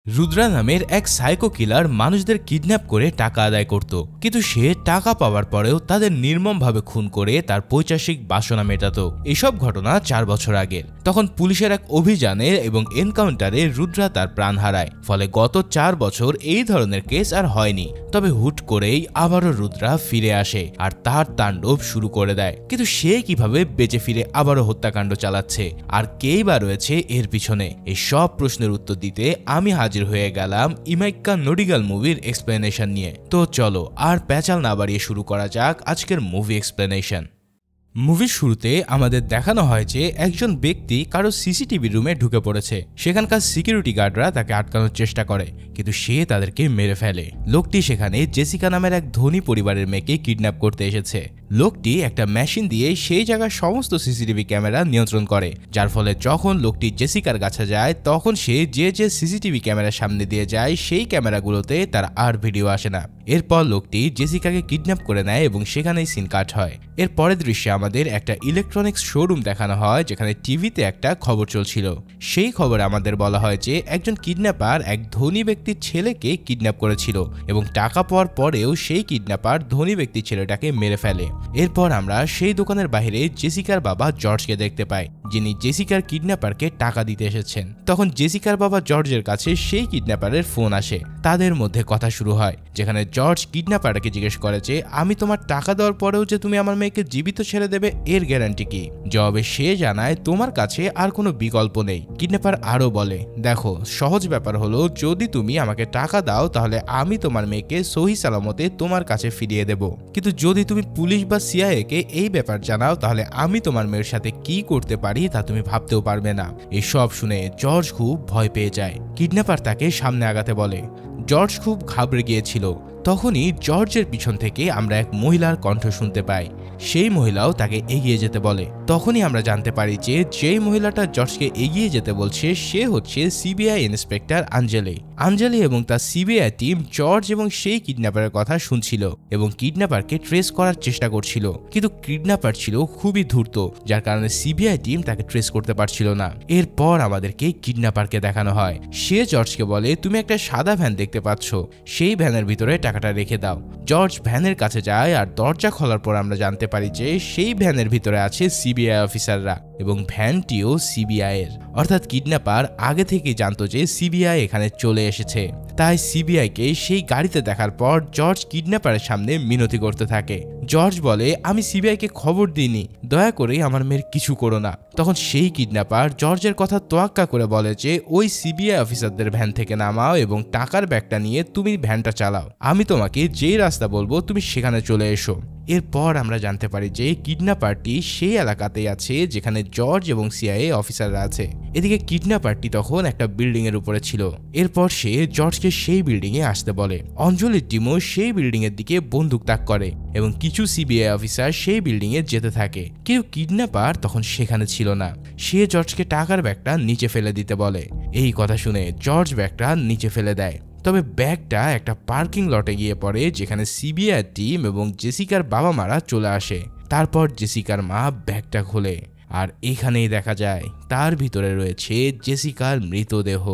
রুদ্রা নামের এক সাইকো কিলার মানুষদের কিডন্যাপ করে টাকা আদায় করত, কিন্তু সে টাকা পাওয়ার পরেও তাদের নির্মমভাবে খুন করে তার পৈশাচিক বাসনা মেটাত। এসব ঘটনা 4 বছর আগের। তখন পুলিশের এক অভিযানে এবং এনকাউন্টারে রুদ্রা তার প্রাণ হারায়। ফলে গত 4 বছর এই ধরনের কেস আর হয়নি। তবে হুট করেই আবারও রুদ্রা ফিরে আসে আর তার তাণ্ডব শুরু করে দেয়। কিন্তু সে কিভাবে বেঁচে ফিরে আবারও হত্যাকাণ্ড চালাচ্ছে আর কেই বা রয়েছে এর পিছনে, এই সব প্রশ্নের উত্তর দিতে আমি হাজির হয়ে গেলাম ইমাইক্কা নোডিগাল মুভির এক্সপ্লেনেশন নিয়ে। তো চলো আর প্যাচাল না বাড়িয়ে শুরু করা যাক আজকের মুভি এক্সপ্লেনেশন। মুভির শুরুতে আমাদের দেখানো হয় যে একজন ব্যক্তি কারো সিসিটিভি রুমে ঢুকে পড়েছে। সেখানকার সিকিউরিটি গার্ডরা তাকে আটকানোর চেষ্টা করে, কিন্তু সে তাদেরকে মেরে ফেলে। লোকটি সেখানে জেসিকা নামের এক ধনী পরিবারের মেয়েকে কিডন্যাপ করতে এসেছে। লোকটি একটা মেশিন দিয়ে সেই জায়গার সমস্ত সিসিটিভি ক্যামেরা নিয়ন্ত্রণ করে, যার ফলে যখন লোকটি জেসিকার কাছে যায় তখন সে যে সিসিটিভি ক্যামেরার সামনে দিয়ে যায় সেই ক্যামেরাগুলোতে তার আর ভিডিও আসে না। এরপর লোকটি জেসিকাকে কিডন্যাপ করে নেয় এবং সেখানেই সিন কাট হয়। এর পরের দৃশ্যে আমাদের একটা ইলেকট্রনিক্স শোরুম দেখানো হয়, যেখানে টিভিতে একটা খবর চলছিল। সেই খবরে আমাদের বলা হয় যে একজন কিডন্যাপার এক ধনী ব্যক্তির ছেলেকে কিডন্যাপ করেছিল এবং টাকা পাওয়ার পরেও সেই কিডন্যাপার ধনী ব্যক্তির ছেলেটাকে মেরে ফেলে। এরপর আমরা সেই দোকানের বাইরে জেসিকার বাবা জর্জকে দেখতে পাই, যিনি জেসিকার কিডন্যাপারকে টাকা দিতে এসেছেন। তখন জেসিকার বাবা জর্জের কাছে সেই কিডন্যাপারের ফোন আসে। তাদের মধ্যে কথা শুরু হয়, যেখানে জর্জ কিডন্যাপারকে জিজ্ঞেস করে যে আমি তোমার টাকা দেওয়ার পরেও যে তুমি আমার মেয়েকে জীবিত ছেড়ে দেবে এর গ্যারান্টি কি? জবাবে সে জানায় তোমার কাছে আর কোনো বিকল্প নেই। কিডন্যাপার আরও বলে, দেখো সহজ ব্যাপার হলো, যদি তুমি আমাকে টাকা দাও তাহলে আমি তোমার মেয়েকে সহি সালামতে তোমার কাছে ফিরিয়ে দেব, কিন্তু যদি তুমি পুলিশ বা সিআইএ কে এই ব্যাপার জানাও তাহলে আমি তোমার মেয়ের সাথে কি করতে পারি তা তুমি ভাবতেও পারবে না। এসব শুনে জর্জ খুব ভয় পেয়ে যায়। কিডন্যাপার তাকে সামনে আগাতে বলে। জর্জ খুব ঘাবড়ে গিয়েছিল। তখনই জর্জের পিছন থেকে আমরা এক মহিলার কণ্ঠ শুনতে পাই। সেই মহিলাও তাকে এগিয়ে যেতে বলে। তখনই আমরা জানতে পারি যে যেই মহিলাটা জর্জকে এগিয়ে যেতে বলছে সে হচ্ছে সিবিআই ইন্সপেক্টর আঞ্জলি। আঞ্জলি এবং তার সিবিআই টিম জর্জ এবং সেই কিডন্যাপারের কথা শুনছিল এবং কিডন্যাপারকে ট্রেস করার চেষ্টা করছিল, কিন্তু কিডন্যাপার ছিল খুবই ধূর্ত, যার কারণে সিবিআই টিম তাকে ট্রেস করতে পারছিল না। এরপর আমাদেরকে কিডন্যাপারকে দেখানো হয়। সে জর্জকে বলে তুমি একটা সাদা ভ্যান দেখতে পাচ্ছ, সেই ভ্যানের ভিতরে টাকাটা রেখে দাও। জর্জ ভ্যানের কাছে যায় আর দরজা খোলার পর আমরা জানতে পারি যে সেই ভ্যানের ভিতরে আছে সিবিআই অফিসাররা এবং ভ্যানটিও সিবিআই এর। অর্থাৎ কিডন্যাপার আগে থেকেই জানতো যে সিবিআই এখানে চলে এসেছে। তাই সিবিআইকে সেই গাড়িতে দেখার পর জর্জ কিডন্যাপারের সামনে মিনতি করতে থাকে। জর্জ বলে আমি সিবিআইকে খবর দিইনি, দয়া করে আমার মেয়ের কিছু করো না। তখন সেই কিডন্যাপার জর্জের কথা তোয়াক্কা করে বলে যে ওই সিবিআই অফিসারদের ভ্যান থেকে নামাও এবং টাকার ব্যাগটা নিয়ে তুমি ভ্যানটা চালাও। আমি তোমাকে যেই রাস্তা বলবো তুমি সেখানে চলে এসো। এরপর আমরা জানতে পারি যে কিডন্যাপারটি সেই এলাকাতেই আছে যেখানে জর্জ এবং সিআইএ অফিসাররা আছে। এদিকে কিডন্যাপারটি তখন একটা বিল্ডিং এর উপরে ছিল। এরপর সে জর্জকে সেই বিল্ডিং এ আসতে বলে। অঞ্জলির টিমও সেই বিল্ডিং এর দিকে বন্দুক তাক করে এবং কিছু সিবিআই অফিসার সেই বিল্ডিং এ যেতে থাকে, কিন্তু কিডন্যাপার তখন সেখানে ছিল না। সে জর্জকে টাকার ব্যাগটা নিচে ফেলে দিতে বলে। এই কথা শুনে জর্জ ব্যাগটা নিচে ফেলে দেয়। তবে ব্যাগটা একটা পার্কিং লটে গিয়ে পড়ে, যেখানে সিবিআই টিম এবং জেসিকার বাবা মারা চলে আসে। তারপর জেসিকার মা ব্যাগটা খোলে আর এখানেই দেখা যায় তার ভিতরে রয়েছে জেসিকার মৃতদেহ।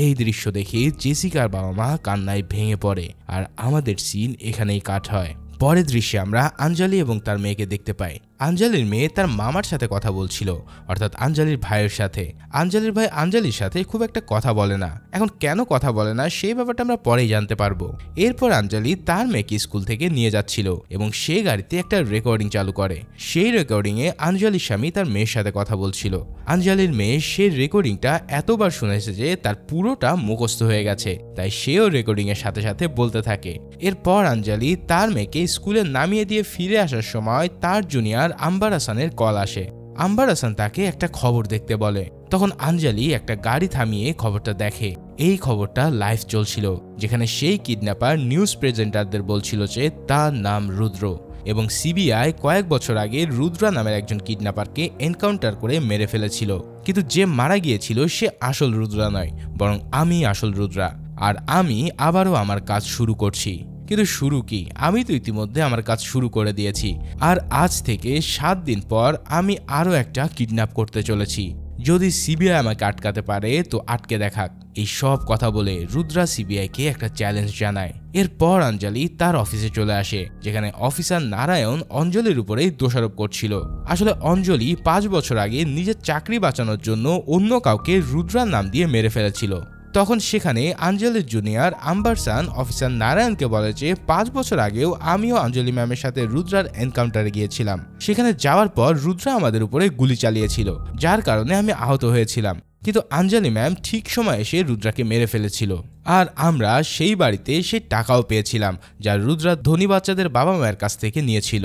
এই দৃশ্য দেখে জেসিকার বাবা মা কান্নায় ভেঙে পড়ে আর আমাদের সিন এখানেই কাট হয়। পরের দৃশ্যে আমরা আঞ্জলি এবং তার মেয়েকে দেখতে পাই। আঞ্জলির মেয়ে তার মামার সাথে কথা বলছিল, অর্থাৎ আঞ্জলির ভাইয়ের সাথে। আঞ্জলির ভাই আঞ্জলির সাথে খুব একটা কথা বলে না। এখন কেন কথা বলে না সেই ব্যাপারটা আমরা পরেই জানতে পারবো। এরপর আঞ্জলি তার মেয়েকে স্কুল থেকে নিয়ে যাচ্ছিল এবং সে গাড়িতে একটা রেকর্ডিং চালু করে। সেই রেকর্ডিং এ আঞ্জলির স্বামী তার মেয়ের সাথে কথা বলছিল। আঞ্জলির মেয়ে সেই রেকর্ডিংটা এতবার শুনেছে যে তার পুরোটা মুখস্থ হয়ে গেছে, তাই সেও রেকর্ডিং এর সাথে সাথে বলতে থাকে। এরপর আঞ্জলি তার মেয়েকে স্কুলে নামিয়ে দিয়ে ফিরে আসার সময় তার জুনিয়র আম্বার হাসানের কল আসে। আম্বার হাসান তাকে একটা খবর দেখতে বলে। তখন আঞ্জলি একটা গাড়ি থামিয়ে খবরটা দেখে। এই খবরটা লাইভ চলছিল, যেখানে সেই কিডন্যাপার নিউজ প্রেজেন্টারদের বলছিল যে তার নাম রুদ্র এবং সিবিআই কয়েক বছর আগে রুদ্রা নামের একজন কিডন্যাপারকে এনকাউন্টার করে মেরে ফেলেছিল, কিন্তু যে মারা গিয়েছিল সে আসল রুদ্রা নয়, বরং আমি আসল রুদ্রা আর আমি আবারও আমার কাজ শুরু করছি। কিন্তু শুরু কি, আমি তো ইতিমধ্যে আমার কাজ শুরু করে দিয়েছি আর আজ থেকে 7 দিন পর আমি আরো একটা কিডন্যাপ করতে চলেছি। যদি সিবিআই আমাকে আটকাতে পারে তো আটকে দেখাক। এই সব কথা বলে রুদ্রা সিবিআইকে একটা চ্যালেঞ্জ জানায়। এরপর অঞ্জলি তার অফিসে চলে আসে, যেখানে অফিসার নারায়ণ অঞ্জলির উপরেই দোষারোপ করছিল। আসলে অঞ্জলি 5 বছর আগে নিজের চাকরি বাঁচানোর জন্য অন্য কাউকে রুদ্রার নাম দিয়ে মেরে ফেলেছিল। তখন সেখানে অঞ্জলির জুনিয়র আম্বারসান অফিসার নারায়ণকে বলে যে 5 বছর আগেও আমিও অঞ্জলি ম্যামের সাথে রুদ্রার এনকাউন্টারে গিয়েছিলাম। সেখানে যাওয়ার পর রুদ্রা আমাদের উপরে গুলি চালিয়েছিল, যার কারণে আমি আহত হয়েছিলাম। কিন্তু অঞ্জলি ম্যাম ঠিক সময় এসে রুদ্রাকে মেরে ফেলেছিল। আর আমরা সেই বাড়িতে সেই টাকাও পেয়েছিলাম, যা রুদ্রা ধনী বাচ্চাদের বাবা মায়ের কাছ থেকে নিয়েছিল।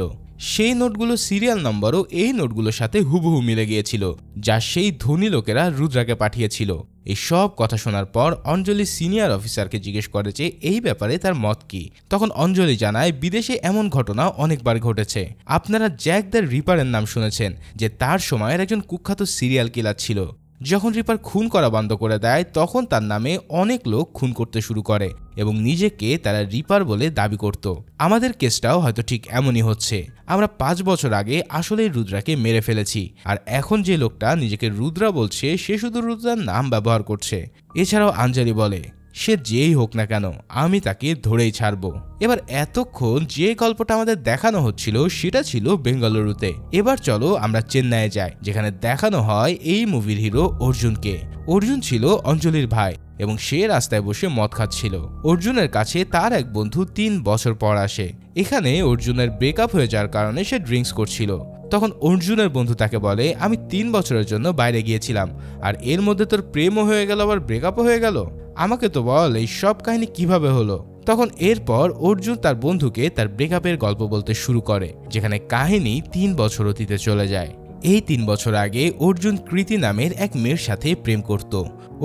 সেই নোটগুলো সিরিয়াল নম্বরও এই নোটগুলোর সাথে হুবহু মিলে গিয়েছিল, যা সেই ধনী লোকেরা রুদ্রাকে পাঠিয়েছিল। এই সব কথা শোনার পর অঞ্জলি সিনিয়র অফিসারকে জিজ্ঞেস করে যে এই ব্যাপারে তার মত কি। তখন অঞ্জলি জানায় বিদেশে এমন ঘটনা অনেকবার ঘটেছে। আপনারা জ্যাক দ্য রিপারের নাম শুনেছেন, যে তার সময়ের একজন কুখ্যাত সিরিয়াল কিলার ছিল। যখন রিপার খুন করা বন্ধ করে দেয় তখন তার নামে অনেক লোক খুন করতে শুরু করে এবং নিজেকে তারা রিপার বলে দাবি করত। আমাদের কেসটাও হয়তো ঠিক এমনই হচ্ছে। আমরা 5 বছর আগে আসলেই রুদ্রাকে মেরে ফেলেছি, আর এখন যে লোকটা নিজেকে রুদ্রা বলছে সে শুধু রুদ্রার নাম ব্যবহার করছে। এছাড়াও অঞ্জলি বলে সে যেই হোক না কেন আমি তাকে ধরেই ছাড়বো। এবার এতক্ষণ যে গল্পটা আমাদের দেখানো হচ্ছিল সেটা ছিল বেঙ্গালুরুতে। এবার চলো আমরা চেন্নাইয়ে যাই, যেখানে দেখানো হয় এই মুভির হিরো অর্জুনকে। অর্জুন ছিল অঞ্জলির ভাই এবং সে রাস্তায় বসে মদ খাচ্ছিল। অর্জুনের কাছে তার এক বন্ধু 3 বছর পর আসে। এখানে অর্জুনের ব্রেকআপ হয়ে যাওয়ার কারণে সে ড্রিঙ্কস করছিল। তখন অর্জুনের বন্ধু তাকে বলে আমি 3 বছরের জন্য বাইরে গিয়েছিলাম, আর এর মধ্যে তোর প্রেমও হয়ে গেল আবার ব্রেকআপও হয়ে গেল। আমাকে তো বল এই সব কাহিনী কিভাবে হলো। তখন এরপর অর্জুন তার বন্ধুকে তার ব্রেকআপের গল্প বলতে শুরু করে, যেখানে কাহিনী 3 বছর অতীতে চলে যায়। এই 3 বছর আগে অর্জুন কৃতি নামের এক মেয়ের সাথে প্রেম করত।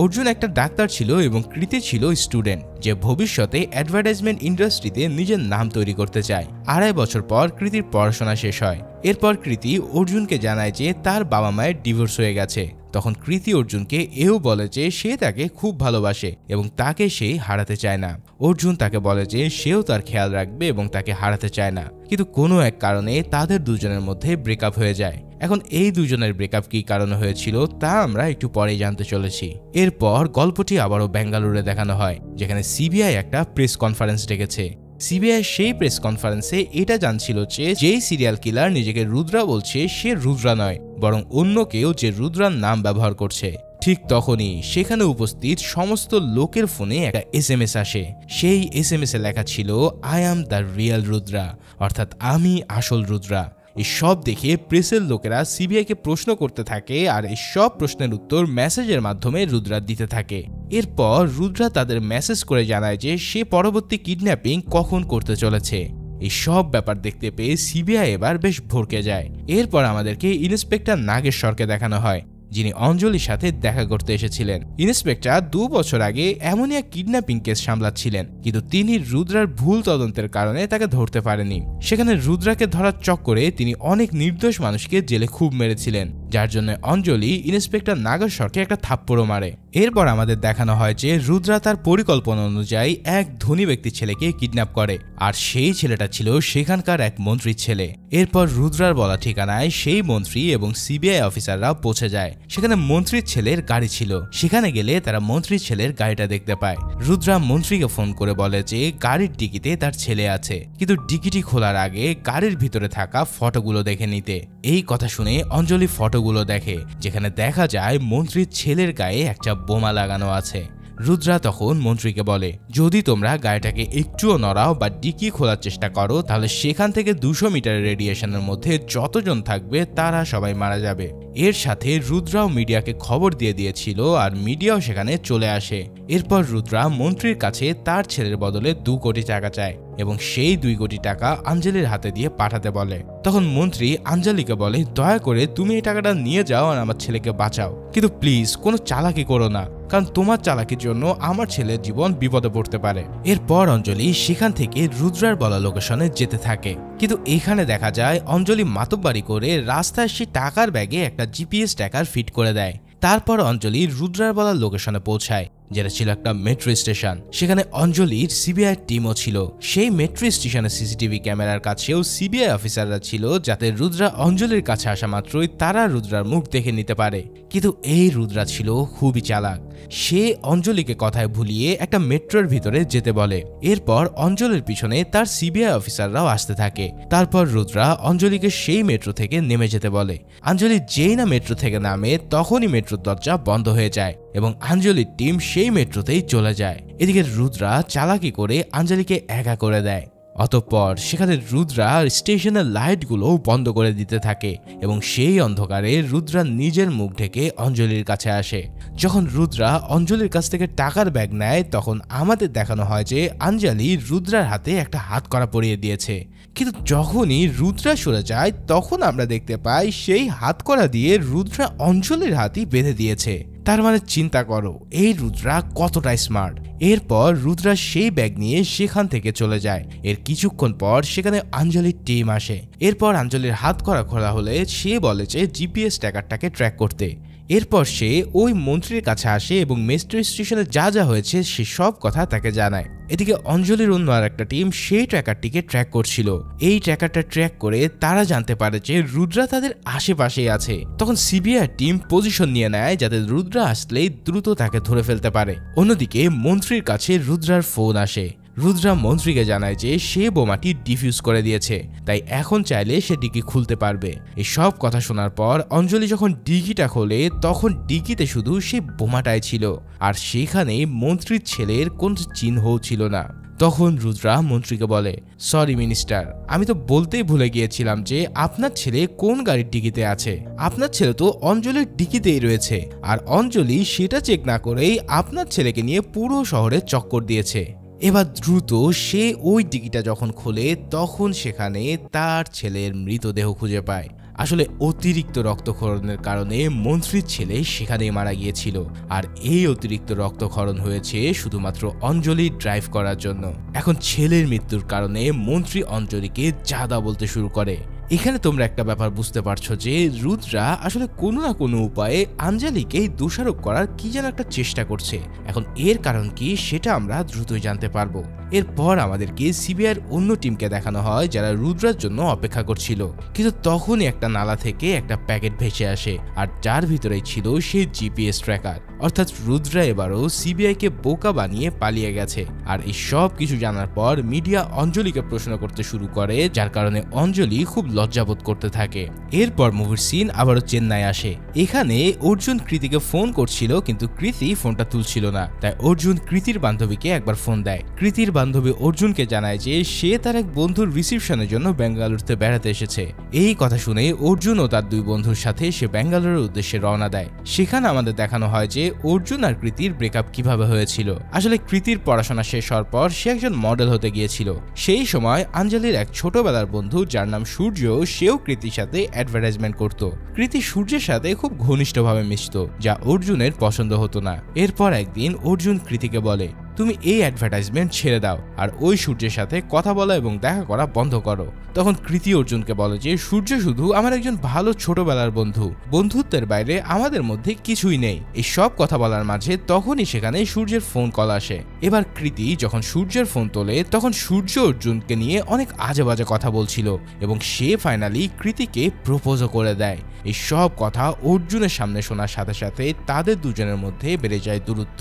অর্জুন একটা ডাক্তার ছিল এবং কৃতি ছিল স্টুডেন্ট, যে ভবিষ্যতে অ্যাডভার্টাইজমেন্ট ইন্ডাস্ট্রিতে নিজের নাম তৈরি করতে চায়। 2.5 বছর পর কৃতির পড়াশোনা শেষ হয়। এরপর কৃতি অর্জুনকে জানায় যে তার বাবা মায়ের ডিভোর্স হয়ে গেছে। তখন কৃতি অর্জুনকে এও বলে যে সে তাকে খুব ভালোবাসে এবং তাকে সে হারাতে চায় না। অর্জুন তাকে বলে যে সেও তার খেয়াল রাখবে এবং তাকে হারাতে চায় না, কিন্তু কোনো এক কারণে তাদের দুজনের মধ্যে ব্রেকআপ হয়ে যায়। এখন এই দুজনের ব্রেকআপ কী কারণে হয়েছিল তা আমরা একটু পরেই জানতে চলেছি। এরপর গল্পটি আবারও বেঙ্গালুরুতে দেখানো হয়, যেখানে সিবিআই একটা প্রেস কনফারেন্স ডেকেছে। সিবিআই সেই প্রেস কনফারেন্সে এটা জানছিল যে যেই সিরিয়াল কিলার নিজেকে রুদ্রা বলছে সে রুদ্রা নয়, বরং অন্য কেউ যে রুদ্রার নাম ব্যবহার করছে। ঠিক তখনই সেখানে উপস্থিত সমস্ত লোকের ফোনে একটা SMS আসে। সেই SMS এ লেখা ছিল I am the real Rudra, অর্থাৎ আমি আসল রুদ্রা। এই সব দেখে প্রেসের লোকেরা সিবিআইকে প্রশ্ন করতে থাকে, আর এই সব প্রশ্নের উত্তর মেসেজের মাধ্যমে রুদ্রা দিতে থাকে। এরপর রুদ্রা তাদের মেসেজ করে জানায় যে সে পরবর্তী কিডন্যাপিং কখন করতে চলেছে। এই সব ব্যাপার দেখতে পেয়ে সিবিআই এবার বেশ ভড়কে যায়। এরপর আমাদেরকে ইন্সপেক্টর নাগেশ্বরকে দেখানো হয়, যিনি অঞ্জলির সাথে দেখা করতে এসেছিলেন। ইন্সপেক্টর 2 বছর আগে এমনই এক কিডন্যাপিং কেস সামলাচ্ছিলেন, কিন্তু তিনি রুদ্রার ভুল তদন্তের কারণে তাকে ধরতে পারেনি। সেখানে রুদ্রাকে ধরার চক্করে তিনি অনেক নির্দোষ মানুষকে জেলে খুব মেরেছিলেন, যার জন্য অঞ্জলি ইন্সপেক্টর নাগেশ্বরকে একটা থাপ্পড়ও মারে। এরপর আমাদের দেখানো হয় যে রুদ্রা তার পরিকল্পনা অনুযায়ী এক ধনী ব্যক্তির ছেলেকে কিডন্যাপ করে, আর সেই ছেলেটা ছিল সেখানকার এক মন্ত্রীর ছেলে। এরপর রুদ্রার বলা ঠিকানায় সেই মন্ত্রী এবং সিবিআই অফিসাররা পৌঁছে যায়। সেখানে মন্ত্রীর ছেলের গাড়ি ছিল। সেখানে গেলে তারা মন্ত্রীর ছেলের গাড়িটা দেখতে পায়। রুদ্রা মন্ত্রীকে ফোন করে বলে যে গাড়ির ডিকিতে তার ছেলে আছে, কিন্তু ডিকিটি খোলার আগে গাড়ির ভিতরে থাকা ফটোগুলো দেখে নিতে। এই কথা শুনে অঞ্জলি ফটোগুলো দেখে, যেখানে দেখা যায় মন্ত্রীর ছেলের গায়ে একটা বোমা লাগানো আছে। রুদ্রা তখন মন্ত্রীকে বলে যদি তোমরা গাড়িটাকে একটুও নড়াও বা ডিকি খোলার চেষ্টা করো তাহলে সেখান থেকে 200 মিটারের রেডিয়েশনের মধ্যে যতজন থাকবে তারা সবাই মারা যাবে। এর সাথে রুদ্রাও মিডিয়াকে খবর দিয়ে দিয়েছিল, আর মিডিয়াও সেখানে চলে আসে। এরপর রুদ্রা মন্ত্রীর কাছে তার ছেলের বদলে 2 কোটি টাকা চায় এবং সেই 2 কোটি টাকা আঞ্জলির হাতে দিয়ে পাঠাতে বলে। তখন মন্ত্রী আঞ্জলিকে বলে দয়া করে তুমি এই টাকাটা নিয়ে যাও আর আমার ছেলেকে বাঁচাও, কিন্তু প্লিজ কোনো চালাকি করো না, কারণ তোমার চালাকির জন্য আমার ছেলের জীবন বিপদে পড়তে পারে। এরপর অঞ্জলি সেখান থেকে রুদ্রার বলা লোকেশনে যেতে থাকে, কিন্তু এখানে দেখা যায় অঞ্জলি মাতব্বারি করে রাস্তায় সে টাকার ব্যাগে একটা জিপিএস ট্র্যাকার ফিট করে দেয়। তারপর অঞ্জলি রুদ্রার বলা লোকেশনে পৌঁছায়, যেটা ছিল একটা মেট্রো স্টেশন। সেখানে অঞ্জলির সিবিআই টিমও ছিল। সেই মেট্রো স্টেশনের সিসিটিভি ক্যামেরার কাছেও সিবিআই অফিসাররা ছিল, যাতে রুদ্রা অঞ্জলির কাছে আসা মাত্রই তারা রুদ্রার মুখ দেখে নিতে পারে। কিন্তু এই রুদ্রা ছিল খুবই চালাক। সে অঞ্জলিকে কথায় ভুলিয়ে একটা মেট্রোর ভিতরে যেতে বলে। এরপর অঞ্জলির পিছনে তার সিবিআই অফিসাররাও আসতে থাকে। তারপর রুদ্রা অঞ্জলিকে সেই মেট্রো থেকে নেমে যেতে বলে। অঞ্জলি যেই না মেট্রো থেকে নামে তখনই মেট্রোর দরজা বন্ধ হয়ে যায় এবং অঞ্জলির টিম সেই মেট্রোতেই চলে যায়। এদিকে রুদ্রা চালাকি করে অঞ্জলিকে একা করে দেয়। অতঃপর সেখানে রুদ্রা স্টেশনের লাইটগুলো বন্ধ করে দিতে থাকে এবং সেই অন্ধকারে রুদ্রা নিজের মুখ ঢেকে অঞ্জলির কাছে আসে। যখন রুদ্রা অঞ্জলির কাছ থেকে টাকার ব্যাগ নেয় তখন আমাদের দেখানো হয় যে অঞ্জলি রুদ্রার হাতে একটা হাতকড়া পরিয়ে দিয়েছে। কিন্তু যখনই রুদ্রা সরে যায় তখন আমরা দেখতে পাই সেই হাতকড়া দিয়ে রুদ্রা অঞ্জলির হাতই বেঁধে দিয়েছে। তার মানে চিন্তা করো এই রুদ্রা কতটা স্মার্ট। এরপর রুদ্রা সেই ব্যাগ নিয়ে সেখান থেকে চলে যায়। এর কিছুক্ষণ পর সেখানে অঞ্জলির টিম আসে। এরপর অঞ্জলির হাতকড়া খোলা হলে সে বলে যে জিপিএস ট্র্যাকারটাকে ট্র্যাক করতে। এরপর সে ওই মন্ত্রীর কাছে আসে এবং মেট্রো স্টেশনে যা যা হয়েছে সে সব কথা তাকে জানায়। এদিকে অঞ্জলির অন্য আর একটা টিম সেই ট্র্যাকারটিকে ট্র্যাক করছিল। এই ট্র্যাকারটা ট্র্যাক করে তারা জানতে পারে যে রুদ্রা তাদের আশেপাশেই আছে। তখন সিবিআই টিম পজিশন নিয়ে নেয় যাতে রুদ্রা আসলেই দ্রুত তাকে ধরে ফেলতে পারে। অন্যদিকে মন্ত্রীর কাছে রুদ্রার ফোন আসে। রুদ্রা মন্ত্রীকে জানায় যে সে বোমাটি ডিফিউজ করে দিয়েছে, তাই এখন চাইলে সে ডিকি খুলতে পারবে। এই সব কথা শোনার পর অঞ্জলি যখন ডিকিটা খোলে তখন ডিকিতে শুধু সে বোমাটাই ছিল আর সেখানে মন্ত্রীর ছেলের কোন চিহ্নও ছিল না। তখন রুদ্রা মন্ত্রীকে বলে, সরি মিনিস্টার, আমি তো বলতেই ভুলে গিয়েছিলাম যে আপনার ছেলে কোন গাড়ির ডিকিতে আছে। আপনার ছেলে তো অঞ্জলির ডিকিতেই রয়েছে আর অঞ্জলি সেটা চেক না করেই আপনার ছেলেকে নিয়ে পুরো শহরে চক্কর দিয়েছে। এবার দ্রুত সে ওই ডিকিটা যখন খোলে তখন সেখানে তার ছেলের মৃতদেহ খুঁজে পায়। আসলে অতিরিক্ত রক্তক্ষরণের কারণে মন্ত্রীর ছেলে সেখানেই মারা গিয়েছিল আর এই অতিরিক্ত রক্তক্ষরণ হয়েছে শুধুমাত্র অঞ্জলি ড্রাইভ করার জন্য। এখন ছেলের মৃত্যুর কারণে মন্ত্রী অঞ্জলিকে জাদা বলতে শুরু করে। এখানে তোমরা একটা ব্যাপার বুঝতে পারছো যে রুদ্রা আসলে কোনো না কোনো উপায়ে অঞ্জলিকে দোষারোপ করার কি যেন একটা চেষ্টা করছে। এখন এর কারণ কি সেটা আমরা দ্রুতই জানতে পারবো। এরপর আমাদেরকে সিবিআইয়ের অন্য টিমকে দেখানো হয় যারা রুদ্রার জন্য অপেক্ষা করছিল। কিন্তু তখনই একটা নালা থেকে একটা প্যাকেট ভেসে আসে আর যার ভিতরেই ছিল সেই জিপিএস ট্র্যাকার। অর্থাৎ রুদ্রা এবারও সিবিআইকে বোকা বানিয়ে পালিয়ে গেছে। আর এই সব কিছু জানার পর মিডিয়া অঞ্জলিকে প্রশ্ন করতে শুরু করে, যার কারণে অঞ্জলি খুব লজ্জাবোধ করতে থাকে। এরপর মুভির সিন আবারও চেন্নাই আসে। এখানে অর্জুন কৃতিকে ফোন করছিল কিন্তু কৃতি ফোনটা তুলছিল না, তাই অর্জুন কৃতির বান্ধবীকে একবার ফোন দেয়। কৃতির বান্ধবী অর্জুনকে জানায় যে সে তার এক বন্ধুর রিসিপশনের জন্য বেঙ্গালুরুতে বেড়াতে এসেছে। এই কথা শুনে অর্জুন ও তার দুই বন্ধুর সাথে সে বেঙ্গালুরুর উদ্দেশ্যে রওনা দেয়। সেখানে আমাদের দেখানো হয় যে অর্জুন আর কৃতির ব্রেকআপ কিভাবে হয়েছিল। আসলে কৃতির পড়াশোনা শেষ হওয়ার পর সে একজন মডেল হতে গিয়েছিল। সেই সময় অঞ্জলির এক ছোটবেলার বন্ধু যার নাম সূর্য, সেও কৃতির সাথে অ্যাডভার্টাইজমেন্ট করত। কৃতি সূর্যের সাথে খুব ঘনিষ্ঠভাবে মিশত, যা অর্জুনের পছন্দ হতো না। এরপর একদিন অর্জুন কৃতিকে বলে, তুমি এই অ্যাডভার্টাইজমেন্ট ছেড়ে দাও আর ওই সূর্যের সাথে কথা বলা এবং দেখা করা বন্ধ করো। তখন কৃতি অর্জুনকে বলে যে সূর্য শুধু আমার একজন ভালো ছোটবেলার বন্ধু, বন্ধুত্বের বাইরে আমাদের মধ্যে কিছুই নেই। এই সব কথা বলার মাঝে তখনই সেখানে সূর্যের ফোন কল আসে। এবার কৃতি যখন সূর্যের ফোন তোলে তখন সূর্য অর্জুনকে নিয়ে অনেক আজে বাজে কথা বলছিল এবং সে ফাইনালি কৃতিকে প্রপোজও করে দেয়। এই সব কথা অর্জুনের সামনে শোনার সাথে সাথে তাদের দুজনের মধ্যে বেড়ে যায় দূরত্ব।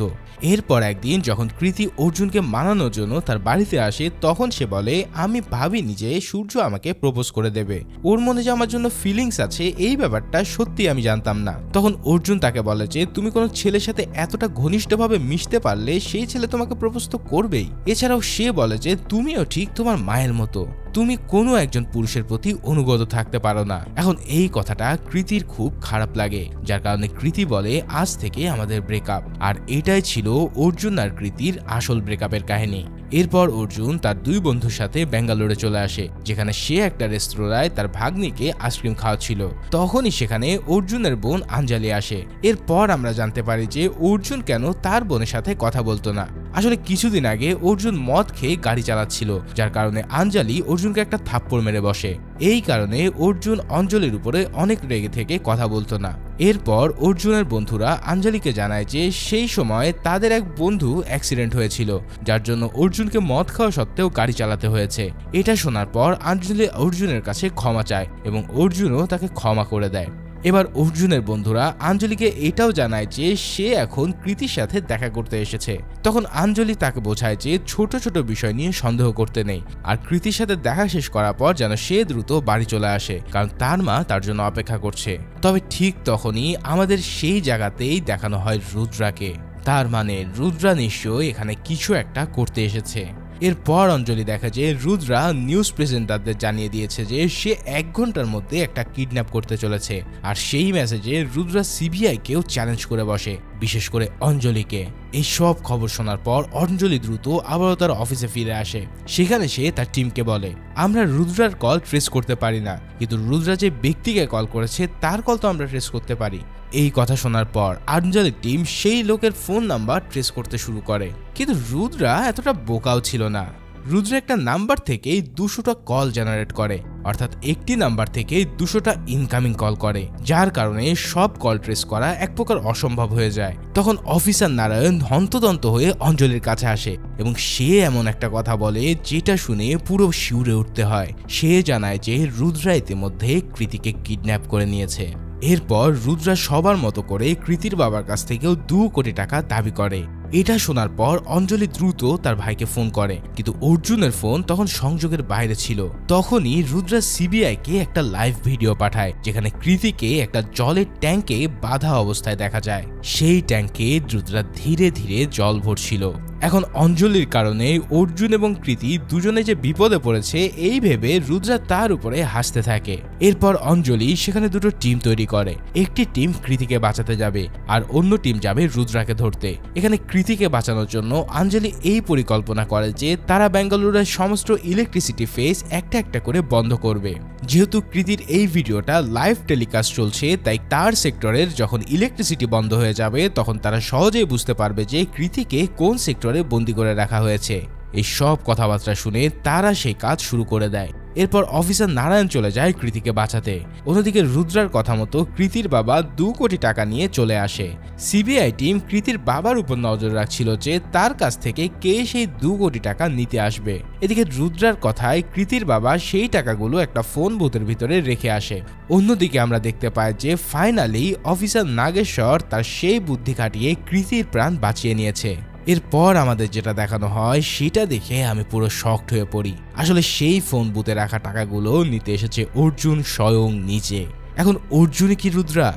এরপর একদিন যখন কৃতি অর্জুনকে মানানোর জন্য তার বাড়িতে আসে তখন সে বলে, আমি ভাবিনি যে সূর্য আমাকে প্রপোজ করে দেবে। ওর মনে যে আমার জন্য ফিলিংস আছে এই ব্যাপারটা সত্যি আমি জানতাম না। তখন অর্জুন তাকে বলে যে তুমি কোনো ছেলের সাথে এতটা ঘনিষ্ঠভাবে মিশতে পারলে সেই ছেলে তোমাকে প্রপোজ তো করবেই। এছাড়াও সে বলে যে তুমিও ঠিক তোমার মায়ের মতো, তুমি কোনো একজন পুরুষের প্রতি অনুগত থাকতে পারো না। এখন এই কথাটা কৃতির খুব খারাপ লাগে, যার কারণে কৃতি বলে আজ থেকে আমাদের ব্রেকআপ। আর এটাই ছিল অর্জুন আর কৃতির আসল ব্রেকআপের কাহিনী। এরপর অর্জুন তার দুই বন্ধুর সাথে বেঙ্গালুরুতে চলে আসে, যেখানে সে একটা রেস্তোরাঁয় তার ভাগ্নিকে আইসক্রিম খাওয়াচ্ছিল। তখনই সেখানে অর্জুনের বোন অঞ্জলি আসে। এরপর আমরা জানতে পারি যে অর্জুন কেন তার বোনের সাথে কথা বলতো না। আসলে কিছুদিন আগে অর্জুন মদ খেয়ে গাড়ি চালাচ্ছিল, যার কারণে অঞ্জলি অর্জুনকে একটা থাপ্পড় মেরে বসে। এই কারণে অর্জুন অঞ্জলির উপরে অনেক রেগে থেকে কথা বলতো না। এরপর অর্জুনের বন্ধুরা অঞ্জলিকে জানায় যে সেই সময় তাদের এক বন্ধু অ্যাক্সিডেন্ট হয়েছিল, যার জন্য অর্জুনকে মদ খাওয়া সত্ত্বেও গাড়ি চালাতে হয়েছে। এটা শোনার পর অঞ্জলি অর্জুনের কাছে ক্ষমা চায় এবং অর্জুনও তাকে ক্ষমা করে দেয়। এবার অর্জুনের বন্ধুরা আঞ্জলিকে এটাও জানায় যে সে এখন কৃতির সাথে দেখা করতে এসেছে। তখন আঞ্জলি তাকে বোঝায় যে ছোট ছোট বিষয় নিয়ে সন্দেহ করতে নেই, আর কৃতির সাথে দেখা শেষ করার পর যেন সে দ্রুত বাড়ি চলে আসে, কারণ তার মা তার জন্য অপেক্ষা করছে। তবে ঠিক তখনই আমাদের সেই জায়গাতেই দেখানো হয় রুদ্রাকে। তার মানে রুদ্রা নিশ্চয়ই এখানে কিছু একটা করতে এসেছে। এরপর অঞ্জলি দেখা যে রুদ্রা নিউজ প্রেজেন্টারদের জানিয়ে দিয়েছে যে সে 1 ঘন্টার মধ্যে একটা কিডন্যাপ করতে চলেছে, আর সেই মেসেজে রুদ্রা সিবিআইকেও চ্যালেঞ্জ করে বসে, বিশেষ করে অঞ্জলিকে। এই সব খবর শোনার পর অঞ্জলি দ্রুত আবারও তার অফিসে ফিরে আসে। সেখানে সে তার টিমকে বলে, আমরা রুদ্রার কল ট্রেস করতে পারি না, কিন্তু রুদ্রা যে ব্যক্তিকে কল করেছে তার কল তো আমরা ট্রেস করতে পারি। এই কথা শোনার পর অঞ্জলির টিম সেই লোকের ফোন নাম্বার ট্রেস করতে শুরু করে, কিন্তু রুদ্রা এতটা বোকাও ছিল না। রুদ্রা একটা নাম্বার থেকে 200টা কল জেনারেট করে, অর্থাৎ একটি নাম্বার থেকে 200টা ইনকামিং কল করে, যার কারণে সব কল ট্রেস করা এক প্রকার অসম্ভব হয়ে যায়। তখন অফিসার নারায়ণ হন্তদন্ত হয়ে অঞ্জলির কাছে আসে এবং সে এমন একটা কথা বলে যেটা শুনে পুরো শিউরে উঠতে হয়। সে জানায় যে রুদ্রা ইতিমধ্যে কৃতিকে কিডন্যাপ করে নিয়েছে। এরপর রুদ্রা সবার মতো করে কৃতির বাবার কাছ থেকেও 2 কোটি টাকা দাবি করে। এটা শোনার পর অঞ্জলি দ্রুত তার ভাইকে ফোন করে, কিন্তু অর্জুনের ফোন তখন সংযোগের বাইরে ছিল। তখনই রুদ্রা সিবিআইকে একটা লাইভ ভিডিও পাঠায়, যেখানে কৃতিকে একটা জলের ট্যাঙ্কে বাঁধা অবস্থায় দেখা যায়। সেই ট্যাঙ্কে রুদ্রা ধীরে ধীরে জল ভরছিল। এখন অঞ্জলির কারণে অর্জুন এবং কৃতি দুজনে যে বিপদে পড়েছে এই ভেবে রুদ্রা তার উপরে হাসতে থাকে। এরপর অঞ্জলি সেখানে 2টো টিম তৈরি করে। একটি টিম কৃতিকে বাঁচাতে যাবে, আর অন্য টিম যাবে রুদ্রাকে ধরতে। এখানে কৃতিকে বাঁচানোর জন্য অঞ্জলি এই পরিকল্পনা করে যে তারা বেঙ্গালুরুর সমস্ত ইলেকট্রিসিটি ফেস একটা একটা করে বন্ধ করবে। যেহেতু কৃতির এই ভিডিওটা লাইভ টেলিকাস্ট চলছে, তাই তার সেক্টরের যখন ইলেকট্রিসিটি বন্ধ হয়ে যাবে তখন তারা সহজেই বুঝতে পারবে যে কৃতিকে কোন সেক্টরে বন্দী করে রাখা হয়েছে। এই সব কথাবার্তা শুনে তারা সেই কাজ শুরু করে দেয়। এরপর অফিসার নারায়ণ চলে যায় কৃতিকে বাঁচাতে। অন্যদিকে রুদ্রার কথা মতো কৃতির বাবা 2 কোটি টাকা নিয়ে চলে আসে। সিবিআই টিম কৃতির বাবার উপর নজর রাখছিল যে তার কাছ থেকে কে সেই 2 কোটি টাকা নিতে আসবে। এদিকে রুদ্রার কথায় কৃতির বাবা সেই টাকাগুলো একটা ফোন বুথের ভিতরে রেখে আসে। অন্যদিকে আমরা দেখতে পাই যে ফাইনালি অফিসার নাগেশ্বর তার সেই বুদ্ধি খাটিয়ে কৃতির প্রাণ বাঁচিয়ে নিয়েছে। এরপর আমাদের যেটা দেখানো হয় সেটা দেখে আমি পুরো শকড হয়ে পড়ি। আসলে সেই ফোন বুথে রাখা টাকাগুলো নিতে এসেছে অর্জুন স্বয়ং নিজে। এখন অর্জুনই কি রুদ্রা?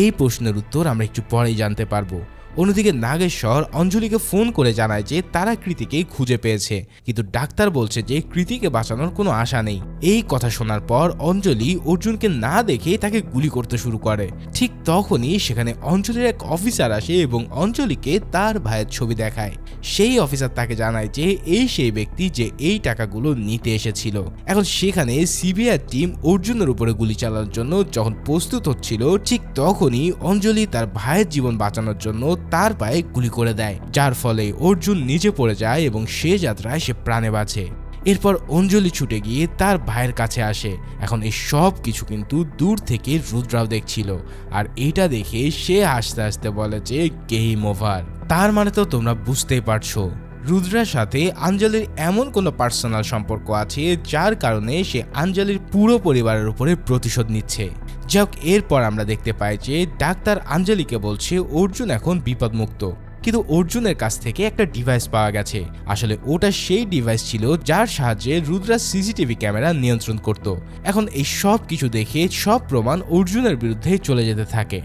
এই প্রশ্নের উত্তর আমরা একটু পরেই জানতে পারবো। অন্যদিকে নাগেশ্বর অঞ্জলিকে ফোন করে জানায় যে তারা কৃতিকে খুঁজে পেয়েছে, কিন্তু ডাক্তার বলছে যে কৃতিকে বাঁচানোর কোনো আশা নেই। এই কথা শোনার পর অঞ্জলি অর্জুনকে না দেখে তাকে গুলি করতে শুরু করে। ঠিক তখনই সেখানে অঞ্জলির এক অফিসার আসে এবং অঞ্জলিকে তার ভাইয়ের ছবি দেখায়। সেই অফিসার তাকে জানায় যে এই সেই ব্যক্তি যে এই টাকাগুলো নিতে এসেছিল। এখন সেখানে সিবিআই টিম অর্জুনের উপরে গুলি চালানোর জন্য যখন প্রস্তুত হচ্ছিল, ঠিক তখনই অঞ্জলি তার ভাইয়ের জীবন বাঁচানোর জন্য তার পায়ে গুলি করে দেয়, যার ফলে অর্জুন নিচে পড়ে যায় এবং সে যাত্রায় সে প্রাণে বাঁচে। এরপর অঞ্জলি ছুটে গিয়ে তার ভাইয়ের কাছে আসে। এখন এই সব কিছু কিন্তু দূর থেকে রুদ্রাও দেখছিল, আর এটা দেখে সে হাসতে হাসতে বলে যে গেম ওভার। তার মানে তো তোমরা বুঝতেই পারছো রুদ্রার সাথে অঞ্জলির এমন কোনো পার্সোনাল সম্পর্ক আছে যার কারণে সে অঞ্জলির পুরো পরিবারের উপরে প্রতিশোধ নিচ্ছে। যাক, এরপর আমরা দেখতে পাই যে ডাক্তার অঞ্জলিকে বলছে অর্জুন এখন বিপদমুক্ত, কিন্তু অর্জুনের কাছ থেকে একটা ডিভাইস পাওয়া গেছে। আসলে ওটা সেই ডিভাইস ছিল যার সাহায্যে রুদ্রা সিসিটিভি ক্যামেরা নিয়ন্ত্রণ করত। এখন এই সব কিছু দেখে সব প্রমাণ অর্জুনের বিরুদ্ধে চলে যেতে থাকে।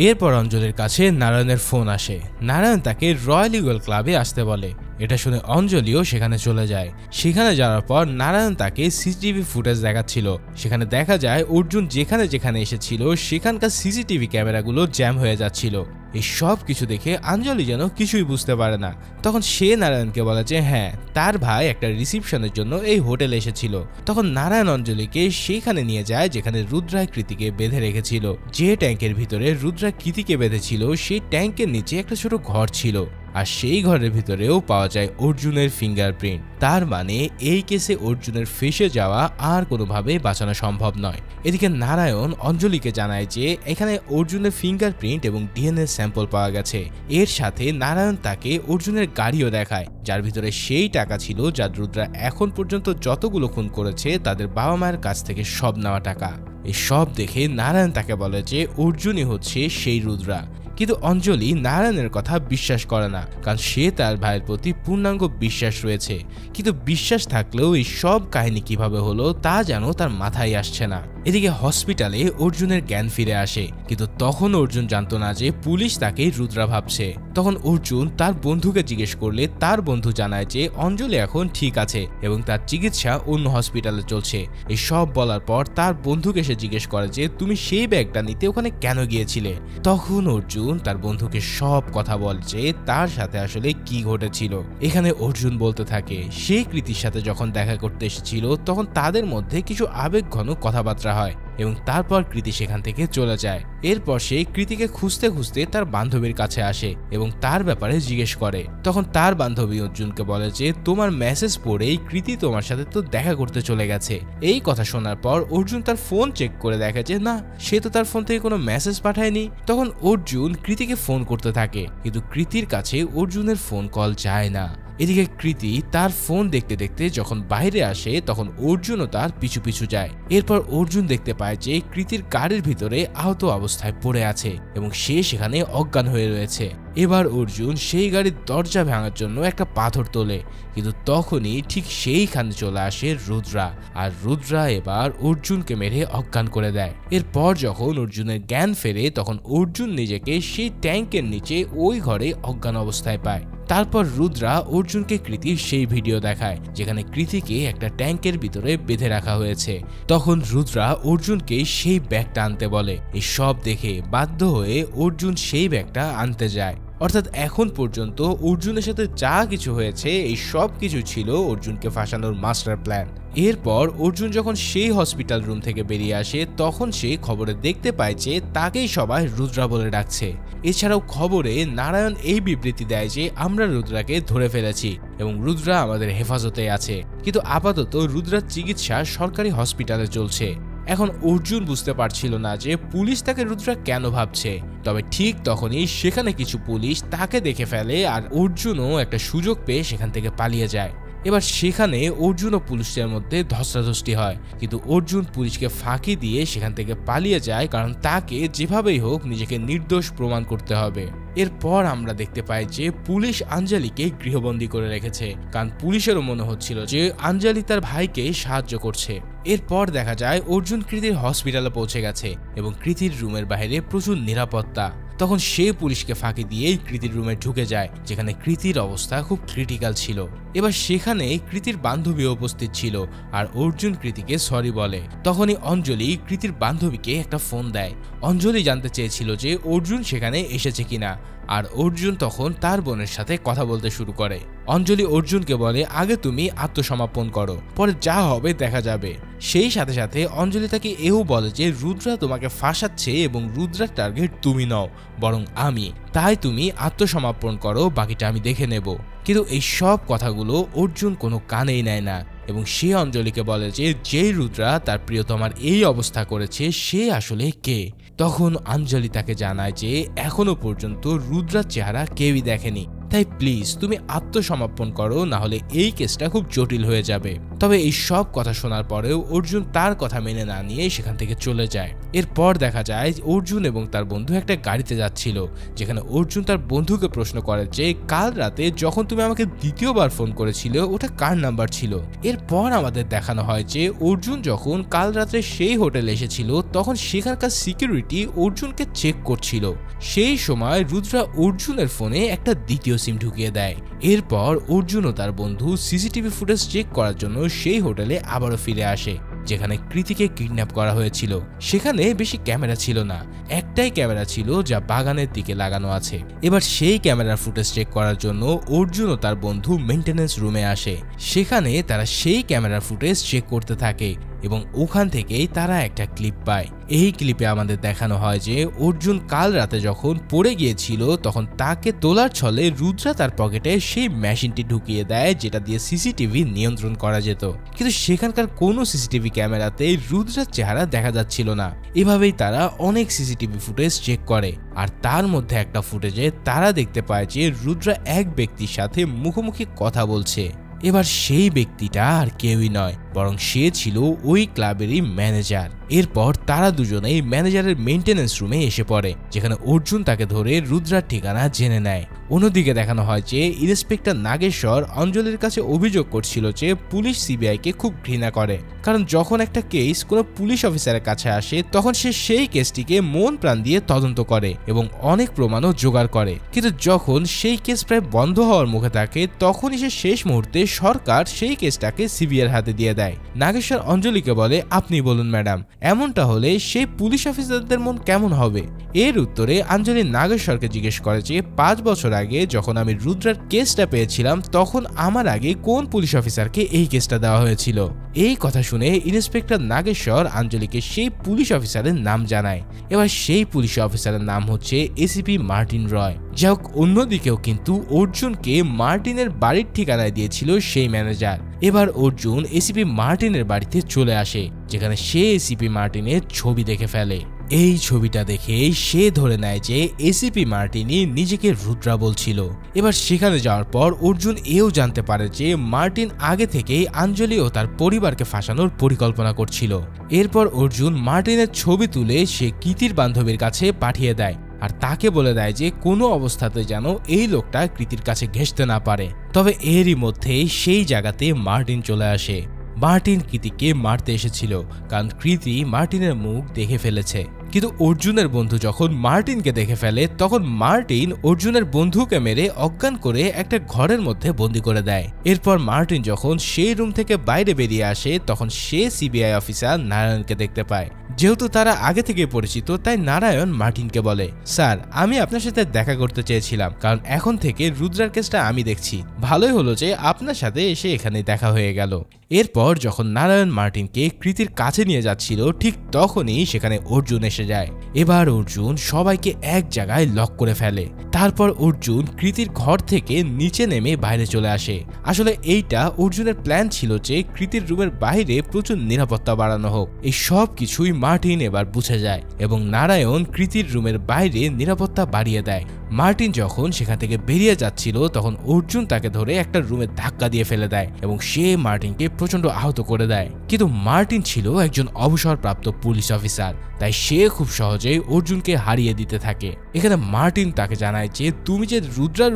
এরপর অঞ্জলির কাছে নারায়ণের ফোন আসে। নারায়ণ তাকে রয়্যাল ইগল ক্লাবে আসতে বলে। এটা শুনে অঞ্জলিও সেখানে চলে যায়। সেখানে যাওয়ার পর নারায়ণ তাকে সিসিটিভি ফুটেজ দেখাচ্ছিল। সেখানে দেখা যায় অর্জুন যেখানে যেখানে এসেছিল সেখানকার সিসিটিভি ক্যামেরাগুলো জ্যাম হয়ে যাচ্ছিল। এই সব কিছু দেখে অঞ্জলি যেন কিছুই বুঝতে পারে না। তখন সে নারায়ণকে বলে যে হ্যাঁ, তার ভাই একটা রিসিপশনের জন্য এই হোটেলে এসেছিল। তখন নারায়ণ অঞ্জলিকে সেখানে নিয়ে যায় যেখানে রুদ্রা কৃতিকে বেঁধে রেখেছিল। যে ট্যাঙ্কের ভিতরে রুদ্রা কৃতিকে বেঁধেছিল সেই ট্যাঙ্কের নিচে একটা ছোট ঘর ছিল, আর সেই ঘরের ভিতরেও পাওয়া যায় অর্জুনের ফিঙ্গারপ্রিন্ট। তার মানে এই কেসে অর্জুনের ফেসে যাওয়া আর কোনোভাবে বাঁচানো সম্ভব নয়। এদিকে নারায়ণ অঞ্জলিকে জানায় যে এখানে অর্জুনের ফিঙ্গারপ্রিন্ট এবং ডিএনএ স্যাম্পল পাওয়া গেছে। এর সাথে নারায়ণ তাকে অর্জুনের গাড়িও দেখায়, যার ভিতরে সেই টাকা ছিল যা রুদ্রা এখন পর্যন্ত যতগুলো খুন করেছে তাদের বাবা মায়ের কাছ থেকে সব নেওয়া টাকা। এই সব দেখে নারায়ণ তাকে বলে যে অর্জুনই হচ্ছে সেই রুদ্রা। কিন্তু অঞ্জলি নারায়ণের কথা বিশ্বাস করে না, কারণ সে তার ভাইয়ের প্রতি পূর্ণাঙ্গ বিশ্বাস রয়েছে। কিন্তু বিশ্বাস থাকলেও এই সব কাহিনী কিভাবে হলো তা যেন তার মাথায় আসছে না। এদিকে হসপিটালে অর্জুনের জ্ঞান ফিরে আসে, কিন্তু তখন অর্জুন জানতো না যে পুলিশ তাকে রুদ্রা ভাবছে। তখন অর্জুন তার বন্ধুকে জিজ্ঞেস করলে তার বন্ধু জানায় যে অঞ্জলি এখন ঠিক আছে এবং তার চিকিৎসা অন্য হসপিটালে চলছে। এই সব বলার পর তার বন্ধুকে সে জিজ্ঞেস করে যে তুমি সেই ব্যাগটা নিতে ওখানে কেন গিয়েছিলে। তখন অর্জুন তার বন্ধুকে সব কথা বলছে তার সাথে আসলে কি ঘটেছিল। এখানে অর্জুন বলতে থাকে সে কৃতির সাথে যখন দেখা করতে এসেছিল তখন তাদের মধ্যে কিছু আবেগঘন কথাবার্তা হয় এবং তারপর কৃতি সেখান থেকে চলে যায়। এরপর সে কৃতিকে খুঁজতে খুঁজতে তার বান্ধবীর কাছে আসে এবং তার ব্যাপারে জিজ্ঞেস করে। তখন তার বান্ধবী অর্জুনকে বলে যে তোমার মেসেজ পড়েই কৃতি তোমার সাথে তো দেখা করতে চলে গেছে। এই কথা শোনার পর অর্জুন তার ফোন চেক করে দেখে যে না, সে তো তার ফোন থেকে কোনো মেসেজ পাঠায়নি। তখন অর্জুন কৃতিকে ফোন করতে থাকে, কিন্তু কৃতির কাছে অর্জুনের ফোন কল যায় না। এদিকে কৃতি তার ফোন দেখতে দেখতে যখন বাইরে আসে তখন অর্জুনও তার পিছু পিছু যায়। এরপর অর্জুন দেখতে পায় যে কৃতির গাড়ির ভিতরে আহত অবস্থায় পড়ে আছে এবং সে সেখানে অজ্ঞান হয়ে রয়েছে। এবার অর্জুন সেই গাড়ির দরজা ভাঙার জন্য একটা পাথর তোলে, কিন্তু তখনই ঠিক সেইখানে চলে আসে রুদ্রা, আর রুদ্রা এবার অর্জুনকে মেরে অজ্ঞান করে দেয়। এরপর যখন অর্জুনের জ্ঞান ফেরে তখন অর্জুন নিজেকে সেই ট্যাঙ্কের নিচে ওই ঘরে অজ্ঞান অবস্থায় পায়। তারপর রুদ্রা অর্জুনকে কৃতির সেই ভিডিও দেখায় যেখানে কৃতিকে একটা ট্যাঙ্কের ভিতরে বেঁধে রাখা হয়েছে। তখন রুদ্রা অর্জুনকে সেই ব্যাগটা আনতে বলে। এই সব দেখে বাধ্য হয়ে অর্জুন সেই ব্যাগটা আনতে যায়। অর্থাৎ এখন পর্যন্ত অর্জুনের সাথে যা কিছু হয়েছে এই সব কিছু ছিল অর্জুনকে ফাঁসানোর মাস্টার প্ল্যান। এরপর অর্জুন যখন সেই হসপিটাল রুম থেকে বেরিয়ে আসে তখন সে খবরে দেখতে পায় যে তাকেই সবাই রুদ্রা বলে ডাকছে। এছাড়াও খবরে নারায়ণ এই বিবৃতি দেয় যে আমরা রুদ্রাকে ধরে ফেলেছি এবং রুদ্রা আমাদের হেফাজতে আছে, কিন্তু আপাতত রুদ্রার চিকিৎসা সরকারি হসপিটালে চলছে। এখন অর্জুন বুঝতে পারছিল না যে পুলিশ তাকে রুদ্রা কেন ভাবছে। তবে ঠিক তখনই সেখানে কিছু পুলিশ তাকে দেখে ফেলে আর অর্জুনও একটা সুযোগ পেয়ে সেখান থেকে পালিয়ে যায়। এবার সেখানে অর্জুন ও পুলিশের মধ্যে ধস্তাধস্তি হয়, কিন্তু অর্জুন পুলিশকে ফাঁকি দিয়ে সেখান থেকে পালিয়ে যায়, কারণ তাকে যেভাবেই হোক নিজেকে নির্দোষ প্রমাণ করতে হবে। এরপর আমরা দেখতে পাই যে পুলিশ আঞ্জলিকে গৃহবন্দী করে রেখেছে, কারণ পুলিশেরও মনে হচ্ছিল যে আঞ্জলি তার ভাইকে সাহায্য করছে। এরপর দেখা যায় অর্জুন কৃতির হসপিটালে পৌঁছে গেছে এবং কৃতির রুমের বাইরে প্রচুর নিরাপত্তা। তখন সে পুলিশকে ফাঁকি দিয়ে কৃতির রুমে ঢুকে যায়, যেখানে কৃতির অবস্থা খুব ক্রিটিক্যাল ছিল। এবার সেখানে কৃতির বান্ধবী উপস্থিত ছিল আর অর্জুন কৃতিকে সরি বলে। তখনই অঞ্জলি কৃতির বান্ধবীকে একটা ফোন দেয়। অঞ্জলি জানতে চেয়েছিল যে অর্জুন সেখানে এসেছে কিনা, আর অর্জুন তখন তার বোনের সাথে কথা বলতে শুরু করে। অঞ্জলি অর্জুনকে বলে আগে তুমি আত্মসমর্পণ করো, পরে যা হবে দেখা যাবে। সেই সাথে সাথে অঞ্জলি তাকে এও বলে যে রুদ্রা তোমাকে ফাঁসাচ্ছে এবং রুদ্রার টার্গেট তুমি নও বরং আমি, তাই তুমি আত্মসমর্পণ করো, বাকিটা আমি দেখে নেব। কিন্তু এই সব কথাগুলো অর্জুন কোনো কানেই নেয় না এবং সে অঞ্জলিকে বলে যে যেই রুদ্রা তার প্রিয়তমার এই অবস্থা করেছে সে আসলে কে। তখন অঞ্জলি তাকে জানায় যে এখনো পর্যন্ত রুদ্রার চেহারা কেউই দেখেনি, তাই প্লিজ তুমি আত্মসমর্পণ করো, না হলে এই কেসটা খুব জটিল হয়ে যাবে। তবে এই সব কথা শোনার পরেও অর্জুন তার কথা মেনে না নিয়ে সেখান থেকে চলে যায়। এরপর দেখা যায় অর্জুন এবং তার বন্ধু একটা গাড়িতে যাচ্ছিল, যেখানে অর্জুন তার বন্ধুকে প্রশ্ন করে যে কাল রাতে যখন তুমি আমাকে দ্বিতীয়বার ফোন করেছিলে ওটা কার নাম্বার ছিল। এরপর আমাদের দেখানো হয় যে অর্জুন যখন কাল রাতে সেই হোটেলে এসেছিল তখন সেখানকার সিকিউরিটি অর্জুনকে চেক করছিল। সেই সময় রুদ্রা অর্জুনের ফোনে একটা দ্বিতীয় সিম ঢুকিয়ে দেয়। এরপর অর্জুন ও তার বন্ধু সিসিটিভি ফুটেজ চেক করার জন্য সেই হোটেলে আবারও ফিরে আসে, যেখানে কৃতিকে কিডন্যাপ করা হয়েছিল। সেখানে বেশি ক্যামেরা ছিল না, একটাই ক্যামেরা ছিল যা বাগানের দিকে লাগানো আছে। এবার সেই ক্যামেরার ফুটেজ চেক করার জন্য অর্জুন ও তার বন্ধু মেইনটেনেন্স রুমে আসে। সেখানে তারা সেই ক্যামেরার ফুটেজ চেক করতে থাকে এবং ওখান থেকেই তারা একটা ক্লিপ পায়। এই ক্লিপে আমাদের দেখানো হয় যে অর্জুন কাল রাতে যখন পড়ে গিয়েছিল তখন তাকে তোলার ছলে রুদ্রা তার পকেটে সেই মেশিনটি ঢুকিয়ে দেয় যেটা দিয়ে সিসিটিভি নিয়ন্ত্রণ করা যেত, কিন্তু সেখানকার কোনো সিসিটিভি ক্যামেরাতে রুদ্রার চেহারা দেখা যাচ্ছিল না। এভাবেই তারা অনেক সিসিটিভি ফুটেজ চেক করে, আর তার মধ্যে একটা ফুটেজে তারা দেখতে পায় যে রুদ্রা এক ব্যক্তির সাথে মুখোমুখি কথা বলছে। এবার সেই ব্যক্তিটা আর কেউই নয়, বরং সে ছিল ওই ক্লাবেরই ম্যানেজার। এরপর তারা দুজনেই ম্যানেজারের মেইনটেনেন্স রুমে এসে পড়ে, যেখানে অর্জুন তাকে ধরে রুদ্রার ঠিকানা জেনে নেয়। অন্যদিকে দেখানো হয় যে ইন্সপেক্টর নাগেশ্বর অঞ্জলির কাছে অভিযোগ করছিল যে পুলিশ সিবিআইকে খুব ঘৃণা করে, কারণ যখন একটা কেস কোনো পুলিশ অফিসারের কাছে আসে তখন সে সেই কেসটিকে মন প্রাণ দিয়ে তদন্ত করে এবং অনেক প্রমাণও জোগাড় করে, কিন্তু যখন সেই কেস প্রায় বন্ধ হওয়ার মুখে থাকে তখনই সে শেষ মুহূর্তে সরকার সেই কেসটাকে সিবিআইয়ের হাতে দিয়ে দেয়। নাগেশ্বর অঞ্জলিকে বলে, আপনি বলুন ম্যাডাম, এমনটা হলে সেই পুলিশ অফিসারদের মন কেমন হবে? এর উত্তরে অঞ্জলি নাগেশ্বরকে জিজ্ঞেস করে যে 5 বছর আগে যখন আমি রুদ্রার কেসটা পেয়েছিলাম তখন আমার আগে কোন পুলিশ অফিসারকে এই কেসটা দেওয়া হয়েছিল। এই কথা শুনে ইন্সপেক্টর নাগেশ্বর অঞ্জলিকে সেই পুলিশ অফিসারের নাম জানায়। এবার সেই পুলিশ অফিসারের নাম হচ্ছে এসিপি মার্টিন রয়। যাই হোক, অন্যদিকেও কিন্তু অর্জুনকে মার্টিনের বাড়ির ঠিকানায় দিয়েছিল সেই ম্যানেজার। এবার অর্জুন এসিপি মার্টিনের বাড়িতে চলে আসে, যেখানে সে এসিপি মার্টিনের ছবি দেখে ফেলে। এই ছবিটা দেখে সে ধরে নেয় যে এসিপি মার্টিনই নিজেকে রুদ্রা বলছিল। এবার সেখানে যাওয়ার পর অর্জুন এও জানতে পারে যে মার্টিন আগে থেকেই অঞ্জলি ও তার পরিবারকে ফাঁসানোর পরিকল্পনা করছিল। এরপর অর্জুন মার্টিনের ছবি তুলে সে কৃতির বান্ধবীর কাছে পাঠিয়ে দেয়, আর তাকে বলে দেয় যে কোনো অবস্থাতে যেন এই লোকটা কৃতির কাছে ঘেঁষতে না পারে। তবে এরই মধ্যে সেই জায়গাতে মার্টিন চলে আসে। মার্টিন কৃতিকে মারতে এসেছিল, কারণ কৃতি মার্টিনের মুখ দেখে ফেলেছে। কিন্তু অর্জুনের বন্ধু যখন মার্টিনকে দেখে ফেলে তখন মার্টিন অর্জুনের বন্ধুকে মেরে অজ্ঞান করে একটা ঘরের মধ্যে বন্দি করে দেয়। এরপর মার্টিন যখন সেই রুম থেকে বাইরে বেরিয়ে আসে তখন সে সিবিআই অফিসার নারায়ণকে দেখতে পায়। যেহেতু তারা আগে থেকে পরিচিত তাই নারায়ণ মার্টিনকে বলে, স্যার, আমি আপনার সাথে দেখা করতে চেয়েছিলাম, কারণ এখন থেকে রুদ্রার কেসটা আমি দেখছি। ভালোই হলো যে আপনার সাথে এসে এখানে দেখা হয়ে গেল। এরপর যখন নারায়ণ মার্টিনকে কৃতির কাছে নিয়ে যাচ্ছিল ঠিক তখনই সেখানে অর্জুন এসে যায়। এবার অর্জুন সবাইকে এক জায়গায় লক করে ফেলে। তারপর অর্জুন কৃতির ঘর থেকে নিচে নেমে বাইরে চলে আসে। আসলে এইটা অর্জুনের প্ল্যান ছিল যে কৃতির রুমের বাইরে প্রচুর নিরাপত্তা বাড়ানো হোক। এই সব কিছুই মার্টিন এবার বুঝে যায় এবং নারায়ণ কৃতির রুমের বাইরে নিরাপত্তা বাড়িয়ে দেয়। মার্টিন যখন সেখান থেকে বেরিয়ে যাচ্ছিল তখন অর্জুন তাকে ধরে একটা রুমে ধাক্কা দিয়ে ফেলে দেয় এবং সে মার্টিনকে প্রচন্ড আহত করে দেয়। কিন্তু মার্টিন ছিল একজন অবসরপ্রাপ্ত পুলিশ অফিসার, তাই সে খুব সহজেই অর্জুনকে হারিয়ে দিতে থাকে। এখানে মার্টিন তাকে জানায় যে তুমি যে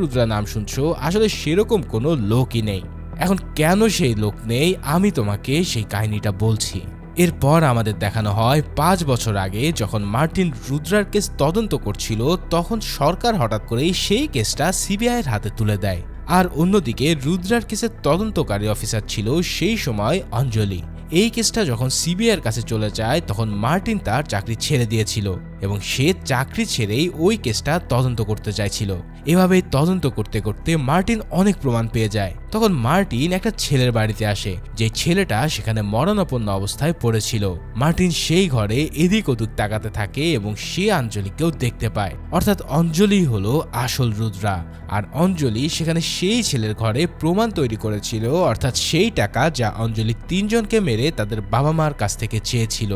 রুদ্রা নাম শুনছো আসলে সেরকম কোনো লোকই নেই। এখন কেন সেই লোক নেই আমি তোমাকে সেই কাহিনীটা বলছি। এরপর আমাদের দেখানো হয় 5 বছর আগে যখন মার্টিন রুদ্রার কেস তদন্ত করছিল তখন সরকার হঠাৎ করেই সেই কেসটা সিবিআইয়ের হাতে তুলে দেয়। আর অন্যদিকে রুদ্রার কেসের তদন্তকারী অফিসার ছিল সেই সময় অঞ্জলি। এই কেসটা যখন সিবিআইয়ের কাছে চলে যায় তখন মার্টিন তার চাকরি ছেড়ে দিয়েছিল এবং সে চাকরি ছেড়েই ওই কেসটা তদন্ত করতে চাইছিল। এভাবেই তদন্ত করতে করতে মার্টিন অনেক প্রমাণ পেয়ে যায়। তখন মার্টিন একটা ছেলের বাড়িতে আসে, যে ছেলেটা সেখানে মরণাপন্ন অবস্থায় পড়েছিল। মার্টিন সেই ঘরে এদিক ওদিক তাকাতে থাকে এবং সে অঞ্জলিকেও দেখতে পায়, অর্থাৎ অঞ্জলি হলো আসল রুদ্রা। আর অঞ্জলি সেখানে সেই ছেলের ঘরে প্রমাণ তৈরি করেছিল, অর্থাৎ সেই টাকা যা অঞ্জলি 3 জনকে মেরে তাদের বাবা মার কাছ থেকে চেয়েছিল।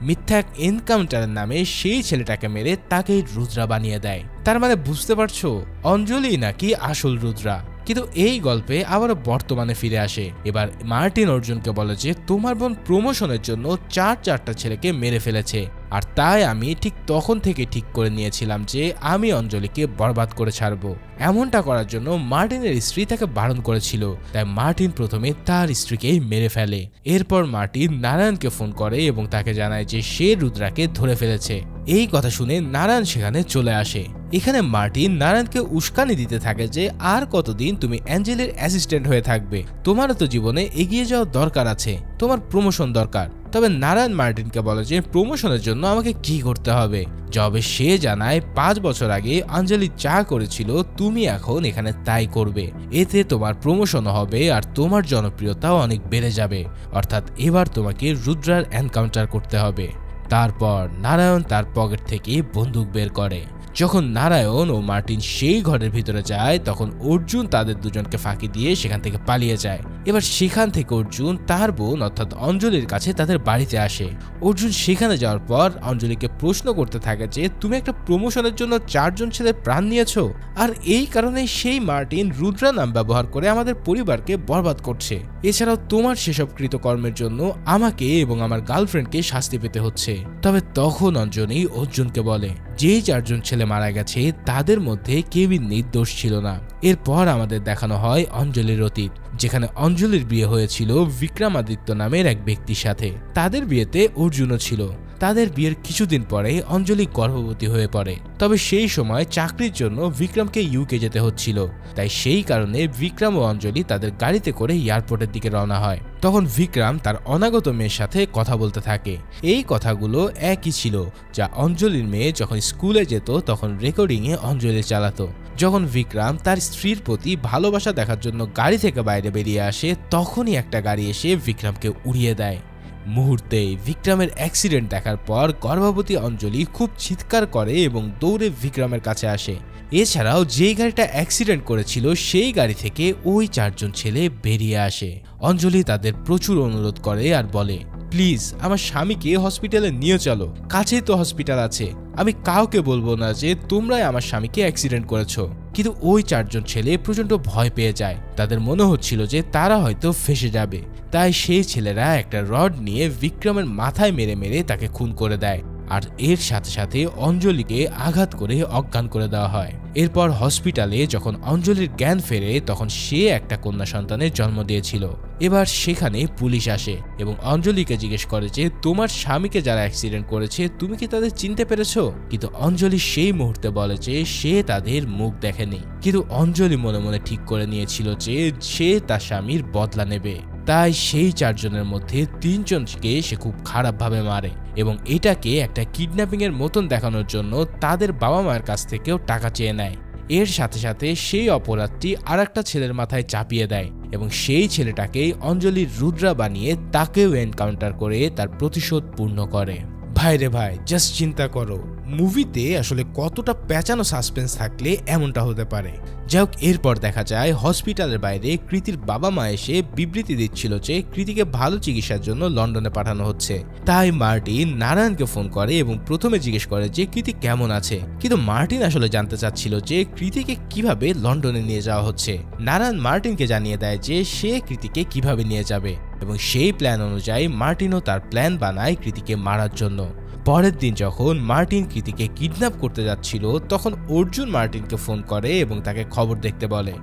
মিথ্যা এনকাউন্টারের নামে সেই ছেলেটাকে মেরে তাকেই রুদ্রা বানিয়ে দেয়। তার মানে বুঝতে পারছো অঞ্জলি নাকি আসল রুদ্রা। কিন্তু এই গল্পে আবার বর্তমানে ফিরে আসে। এবার মার্টিন অর্জুনকে বলে যে তোমার বোন প্রমোশনের জন্য 4টা ছেলেকে মেরে ফেলেছে, আর তাই আমি ঠিক তখন থেকে ঠিক করে নিয়েছিলাম যে আমি অঞ্জলিকে বরবাদ করে ছাড়বো। এমনটা করার জন্য মার্টিনের স্ত্রী তাকে বারণ করেছিল, তাই মার্টিন প্রথমে তার স্ত্রীকেই মেরে ফেলে। এরপর মার্টিন নারায়ণকে ফোন করে এবং তাকে জানায় যে সে রুদ্রাকে ধরে ফেলেছে। এই কথা শুনে নারায়ণ সেখানে চলে আসে। এখানে মার্টিন নারায়ণকে উস্কানি দিতে থাকে যে আর কতদিন তুমি অ্যাঞ্জেলের অ্যাসিস্ট্যান্ট হয়ে থাকবে, তোমারও তো জীবনে এগিয়ে যাওয়ার দরকার আছে, তোমার প্রমোশন দরকার। তবে নারায়ণ মার্টিনকে বলে যে প্রমোশনের জন্য আমাকে কি করতে হবে। জবে সে জানায় 5 বছর আগে অঞ্জলি যা করেছিল তুমি এখন এখানে তাই করবে, এতে তোমার প্রমোশন হবে আর তোমার জনপ্রিয়তাও অনেক বেড়ে যাবে। অর্থাৎ এবার তোমাকে রুদ্রার এনকাউন্টার করতে হবে। তারপর নারায়ণ তার পকেট থেকে বন্দুক বের করে। যখন নারায়ণ ও মার্টিন সেই ঘরের ভিতরে যায় তখন অর্জুন তাদের দুজনকে ফাঁকি দিয়ে সেখান থেকে পালিয়ে যায়। এবার সেখান থেকে অর্জুন তার বোন অর্থাৎ অঞ্জলির কাছে তাদের বাড়িতে আসে। অর্জুন সেখানে যাওয়ার পর অঞ্জলিকে প্রশ্ন করতে থাকে যে তুমি একটা প্রমোশনের জন্য 4 জন ছেলের প্রাণ নিয়েছো, আর এই কারণে সেই মার্টিন রুদ্রা নাম ব্যবহার করে আমাদের পরিবারকে বরবাদ করছে। এছাড়াও তোমার সেসব কৃতকর্মের জন্য আমাকে এবং আমার গার্লফ্রেন্ডকে শাস্তি পেতে হচ্ছে। তবে তখন অঞ্জলি অর্জুনকে বলে যেই 4 জন ছেলে মারা গেছে তাদের মধ্যে কেউই নির্দোষ ছিল না। এরপর আমাদের দেখানো হয় অঞ্জলির অতীত, যেখানে অঞ্জলির বিয়ে হয়েছিল বিক্রমাদিত্য নামের এক ব্যক্তির সাথে। তাদের বিয়েতে অর্জুনও ছিল। তাদের বিয়ের কিছুদিন পরে অঞ্জলি গর্ভবতী হয়ে পড়ে। তবে সেই সময় চাকরির জন্য বিক্রমকে ইউকে যেতে হচ্ছিল, তাই সেই কারণে বিক্রম ও অঞ্জলি তাদের গাড়িতে করে এয়ারপোর্টের দিকে রওনা হয়। তখন বিক্রম তার অনাগত মেয়ের সাথে কথা বলতে থাকে। এই কথাগুলো একই ছিল যা অঞ্জলির মেয়ে যখন স্কুলে যেত তখন রেকর্ডিংয়ে অঞ্জলি চালাতো। যখন বিক্রম তার স্ত্রীর প্রতি ভালোবাসা দেখার জন্য গাড়ি থেকে বাইরে বেরিয়ে আসে তখনই একটা গাড়ি এসে বিক্রমকে উড়িয়ে দেয়। মুহূর্তেই বিক্রমের অ্যাক্সিডেন্ট দেখার পর গর্ভবতী অঞ্জলি খুব চিৎকার করে এবং দৌড়ে বিক্রমের কাছে আসে। এছাড়াও যেই গাড়িটা অ্যাক্সিডেন্ট করেছিল সেই গাড়ি থেকে ওই 4 জন ছেলে বেরিয়ে আসে। অঞ্জলি তাদের প্রচুর অনুরোধ করে আর বলে প্লিজ আমার স্বামীকে হসপিটালে নিয়ে চলো, কাছেই তো হসপিটাল আছে, আমি কাউকে বলবো না যে তোমরাই আমার স্বামীকে অ্যাক্সিডেন্ট করেছো। কিন্তু ওই 4 জন ছেলে প্রচন্ড ভয় পেয়ে যায়। তাদের মনে হচ্ছিল যে তারা হয়তো ফেঁসে যাবে, তাই সেই ছেলেরা একটা রড নিয়ে বিক্রমের মাথায় মেরে মেরে তাকে খুন করে দেয়। আর এর সাথে সাথে অঞ্জলিকে আঘাত করে অজ্ঞান করে দেওয়া হয়। এরপর হসপিটালে যখন অঞ্জলির জ্ঞান ফেরে তখন সে একটা কন্যা সন্তানের জন্ম দিয়েছিল। এবার সেখানে পুলিশ আসে এবং অঞ্জলিকে জিজ্ঞেস করে যে তোমার স্বামীকে যারা অ্যাক্সিডেন্ট করেছে তুমি কি তাদের চিনতে পেরেছো? কিন্তু অঞ্জলি সেই মুহূর্তে বলে যে সে তাদের মুখ দেখেনি। কিন্তু অঞ্জলি মনে মনে ঠিক করে নিয়েছিল যে সে তার স্বামীর বদলা নেবে। তাই সেই 4 জনের মধ্যে 3 জনকে সে খুব খারাপভাবে মারে এবং এটাকে একটা কিডন্যাপিং এর মতন দেখানোর জন্য তাদের বাবা মায়ের কাছ থেকেও টাকা চেয়ে নেয়। এর সাথে সাথে সেই অপরাধটি আরেকটা ছেলের মাথায় চাপিয়ে দেয় এবং সেই ছেলেটাকেই অঞ্জলির রুদ্রা বানিয়ে তাকেও এনকাউন্টার করে তার প্রতিশোধ পূর্ণ করে। ভাই রে ভাই, জাস্ট চিন্তা করো মুভিতে আসলে কতটা পেঁচানো সাসপেন্স থাকলে এমনটা হতে পারে। যাই হোক, এরপর দেখা যায় হসপিটালের বাইরে কৃতির বাবা মা এসে বিবৃতি দিচ্ছিল যে কৃতিকে ভালো চিকিৎসার জন্য লন্ডনে পাঠানো হচ্ছে। তাই মার্টিন নারায়ণকে ফোন করে এবং প্রথমে জিজ্ঞেস করে যে কৃতি কেমন আছে। কিন্তু মার্টিন আসলে জানতে চাচ্ছিল যে কৃতিকে কিভাবে লন্ডনে নিয়ে যাওয়া হচ্ছে। নারায়ণ মার্টিনকে জানিয়ে দেয় যে সে কৃতিকে কিভাবে নিয়ে যাবে এবং সেই প্ল্যান অনুযায়ী মার্টিনও তার প্ল্যান বানায় কৃতিকে মারার জন্য। পরের দিন যখন মার্টিন কৃতিকে কিডন্যাপ করতে যাচ্ছিল তখন অর্জুন মার্টিনকে ফোন করে এবং তাকে খবর দেখতে বলে।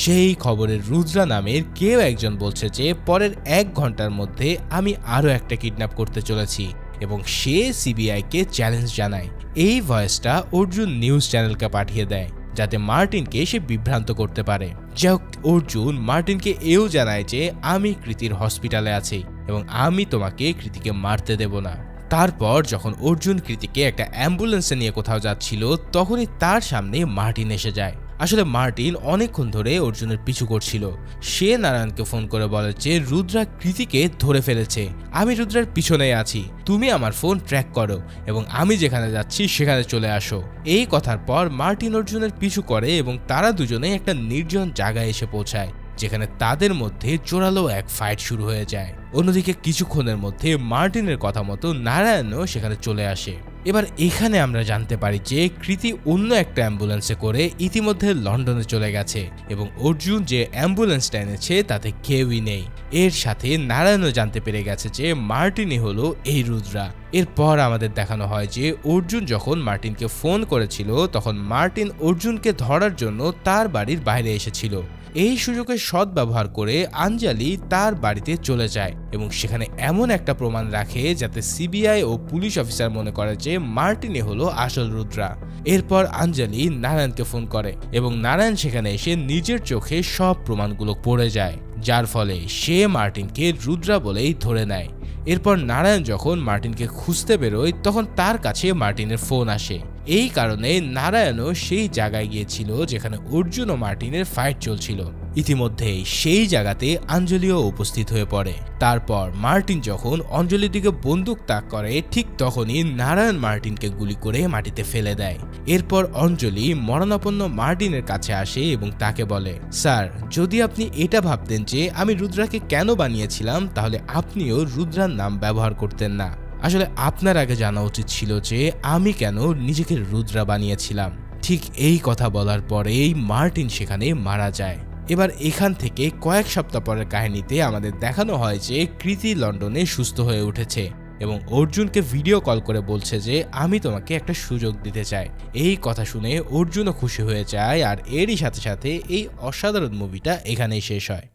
সেই খবরের রুদ্রা নামের কেউ একজন বলছে যে পরের 1 ঘন্টার মধ্যে আমি আরো একটা কিডন্যাপ করতে চলেছি এবং সে সিবিআইকে চ্যালেঞ্জ জানায়। এই ভয়েসটা অর্জুন নিউজ চ্যানেলকে পাঠিয়ে দেয় যাতে মার্টিনকে সে বিভ্রান্ত করতে পারে। যাই হোক, অর্জুন মার্টিনকে এও জানায় যে আমি কৃতির হসপিটালে আছি এবং আমি তোমাকে কৃতিকে মারতে দেব না। তারপর যখন অর্জুন কৃতিকে একটা অ্যাম্বুলেন্সে নিয়ে কোথাও যাচ্ছিল তখনই তার সামনে মার্টিন এসে যায়। আসলে মার্টিন অনেকক্ষণ ধরে অর্জুনের পিছু করছিল। সে নারায়ণকে ফোন করে বলে যে রুদ্রা কৃতিকে ধরে ফেলেছে, আমি রুদ্রার পিছনে আছি, তুমি আমার ফোন ট্র্যাক করো এবং আমি যেখানে যাচ্ছি সেখানে চলে আসো। এই কথার পর মার্টিন অর্জুনের পিছু করে এবং তারা দুজনে একটা নির্জন জায়গায় এসে পৌঁছায় যেখানে তাদের মধ্যে জোরালো এক ফাইট শুরু হয়ে যায়। অন্যদিকে কিছুক্ষণের মধ্যে মার্টিনের কথা মতো নারায়ণও সেখানে চলে আসে। এবার এখানে আমরা জানতে পারি যে কৃতি অন্য একটা অ্যাম্বুলেন্সে করে ইতিমধ্যে লন্ডনে চলে গেছে এবং অর্জুন যে অ্যাম্বুলেন্সটা এনেছে তাতে কেউই নেই। এর সাথে নারায়ণও জানতে পেরে গেছে যে মার্টিনই হলো এই রুদ্রা। এরপর আমাদের দেখানো হয় যে অর্জুন যখন মার্টিনকে ফোন করেছিল তখন মার্টিন অর্জুনকে ধরার জন্য তার বাড়ির বাইরে এসেছিল। এই সুযোগের সদ্ব্যবহার করে আঞ্জালি তার বাড়িতে চলে যায় এবং সেখানে এমন একটা প্রমাণ রাখে যাতে সিবিআই ও পুলিশ অফিসার মনে করে যে মার্টিনই হলো আসল রুদ্রা। এরপর আঞ্জালি নারায়ণকে ফোন করে এবং নারায়ণ সেখানে এসে নিজের চোখে সব প্রমাণগুলো পড়ে যায়, যার ফলে সে মার্টিনকে রুদ্রা বলেই ধরে নেয়। এরপর নারায়ণ যখন মার্টিনকে খুঁজতে বেরোয় তখন তার কাছে মার্টিনের ফোন আসে। এই কারণে নারায়ণও সেই জায়গায় গিয়েছিল যেখানে অর্জুন ও মার্টিনের ফাইট চলছিল। ইতিমধ্যেই সেই জায়গাতে অঞ্জলিও উপস্থিত হয়ে পড়ে। তারপর মার্টিন যখন অঞ্জলির দিকে বন্দুক তাক করে ঠিক তখনই নারায়ণ মার্টিনকে গুলি করে মাটিতে ফেলে দেয়। এরপর অঞ্জলি মরণাপন্ন মার্টিনের কাছে আসে এবং তাকে বলে, স্যার, যদি আপনি এটা ভাবতেন যে আমি রুদ্রাকে কেন বানিয়েছিলাম তাহলে আপনিও রুদ্রার নাম ব্যবহার করতেন না। আসলে আপনার আগে জানা উচিত ছিল যে আমি কেন নিজেকে রুদ্রা বানিয়েছিলাম। ঠিক এই কথা বলার পরেই মার্টিন সেখানে মারা যায়। এবার এখান থেকে কয়েক সপ্তাহ পরের কাহিনীতে আমাদের দেখানো হয় যে কৃতি লন্ডনে সুস্থ হয়ে উঠেছে এবং অর্জুনকে ভিডিও কল করে বলছে যে আমি তোমাকে একটা সুযোগ দিতে চাই। এই কথা শুনে অর্জুনও খুশি হয়ে যায় আর এরই সাথে সাথে এই অসাধারণ মুভিটা এখানেই শেষ হয়।